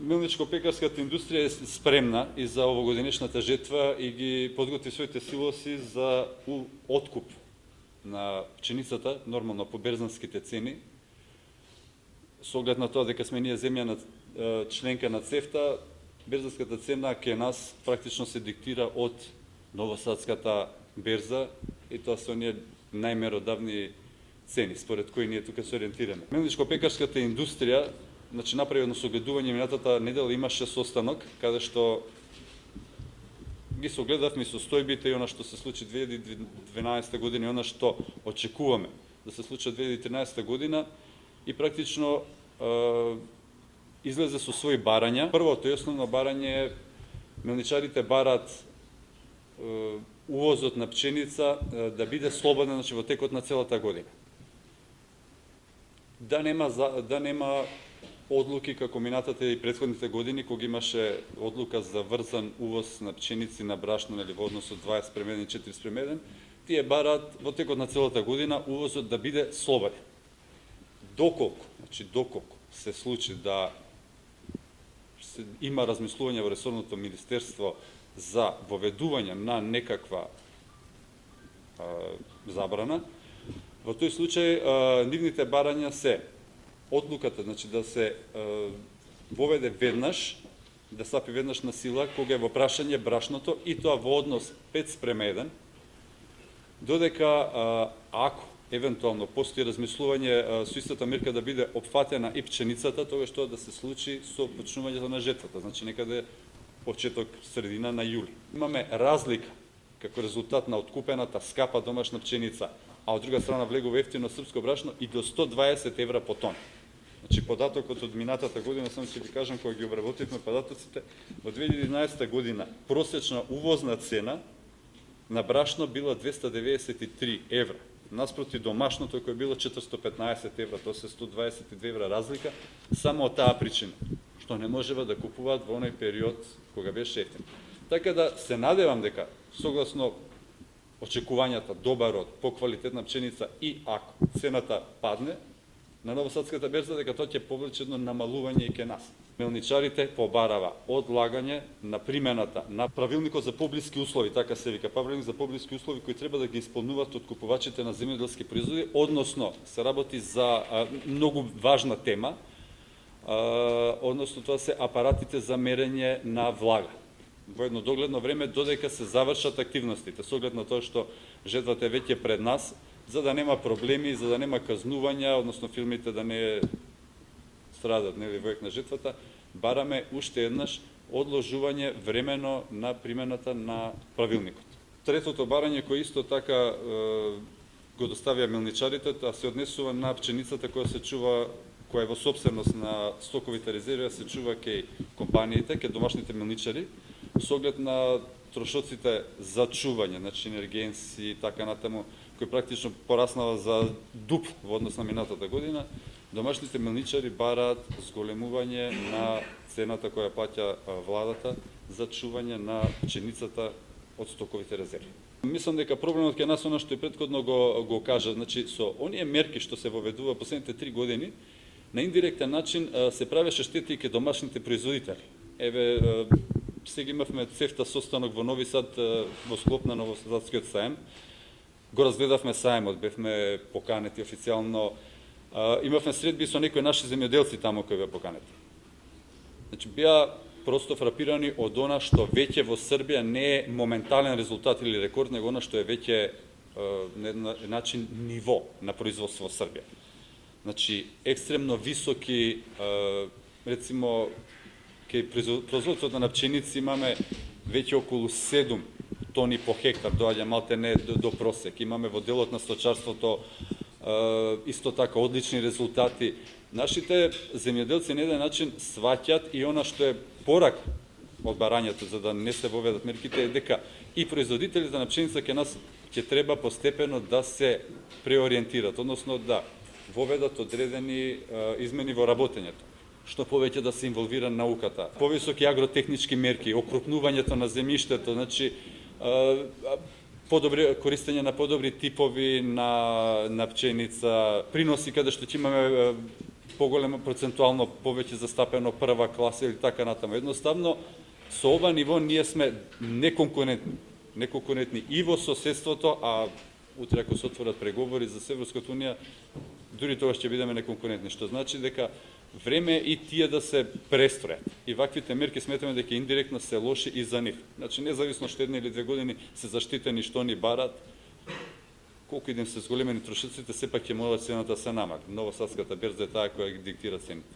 Милничко-пекарската индустрија е спремна и за овогодинешната жетва и ги подготви своите силоси за откуп на пченицата, нормално по берзанските цени. Со оглед на тоа дека сме ние земја на членка на ЦЕФТА, берзанската цена кај нас практично се диктира од новосадската берза и тоа се оние најмеродавни цени, според кои ние тука се ориентираме. Милничко-пекарската индустрија направи едно согледување минатата недела, имаше состанок, каде што ги согледавме состојбите и она што се случи 2012 година и она што очекуваме да се случи 2013 година и практично излезе со своји барања. Првото и основно барање е мелничарите барат увозот на пченица да биде слободен во текот на целата година. Да нема одлуки како минатата и претходните години, кога имаше одлука за врзан увоз на пченици на брашно или во однос од 20:1 и 4:1, тие бараат во текот на целата година увозот да биде слободен. Доколку се случи да има размислување во ресорното министерство за воведување на некаква забрана, во тој случај нивните барања се одлуката, да се воведе веднаш, да стапи веднаш на сила, кога е во прашање брашното и тоа во однос 5:1, додека ако евентуално постои размислување со истата мерка да биде опфатена и пченицата, тогаш тоа да се случи со почнувањето на жетвата, некаде почеток средина на јули. Имаме разлика како резултат на откупената скапа домашна пченица, а од друга страна влегува ефтино српско брашно и до 120 евра по тон. Податокот од минатата година, само ќе ви кажам, кога ги обработивме податоците, во 2011 година просечна увозна цена на брашно била 293 евра. Наспроти домашното кој било 415 евра, тоа се 122 евра разлика, само од таа причина, што не можева да купуваат во оној период кога беше ефтин. Така да се надевам дека, согласно очекувањата, добарот, поквалитетна пченица и ако цената падне на новосадската берза, дека тоа ќе повлече едно намалување и ке нас. Мелничарите побарава одлагање на примената на правилникот за поблиски услови, така се вика, правилник за поблиски услови кои треба да ги исполнуваат од купувачите на земјоделски производи, односно се работи за многу важна тема, односно тоа се апаратите за мерење на влага. Во едно догледно време, додека се завршат активностите, со оглед на тоа што жетвата е веќе пред нас, за да нема проблеми, за да нема казнувања, односно фирмите да не страдат во ек на жетвата, бараме уште еднаш одложување времено на примената на правилникот. Третото барање кој исто така го доставија мелничарите, се однесува на пченицата која се чува, која е во собственост на стоковите резерви, се чува кај компаниите, кај домашните мелничари, со оглед на трошоците за чување, енергенси и така натаму, кој практично пораснава за дуп во однос на минатата година, домашните мелничари бараат зголемување на цената која плаќа владата за чување на пченицата од стоковите резерви. Мислам дека проблемот кај нас, она што и претходно го кажа, со оние мерки што се воведува последните 3 години, на индиректен начин се правеше штети и кај домашните производители. Сега имавме ЦЕФТА состанок во Нови Сад во склоп на Новосадскиот саем. Го разгледавме саемот, бевме поканети официјално. Имавме средби со некои наши земјоделци таму кои беа поканети. Беа просто фрапирани од она што веќе во Србија не е моментален резултат или рекорд, него она што е веќе на начин ниво на производство во Србија. Екстремно високи, рецимо, кај производството на пченици имаме веќе околу 7 тони по хектар, доаѓа малте не до просек. Имаме во делот на сточарството исто така одлични резултати. Нашите земјоделци на еден начин сваќаат и она што е порак од барањето, за да не се воведат мерките, е дека и производителите на пшеница кај нас ќе треба постепено да се преориентират, односно да воведат одредени измени во работењето. Што повеќе да се инволвира науката, повисоки агротехнички мерки, окрупнувањето на земјиштето, користење на подобри типови на пченица, приноси каде што ќе имаме поголемо процентуално повеќе застапено прва класа или така натаму. Едноставно, со ова ниво ние сме неконкурентни. Неконкурентни и во соседството, а утре ако се отворат преговори за Европската унија, дури тогаш ќе бидеме неконкурентни, што значи дека време е и тие да се престројат. И ваквите мерки сметаме дека индиректно се лоши и за нив. Значи, независно што 1 или 2 години се заштитени што ни барат, колку и да им се зголемени трошоците, сепак ќе мора цената да се намали. Новосадската берза е таа која ги диктира цените.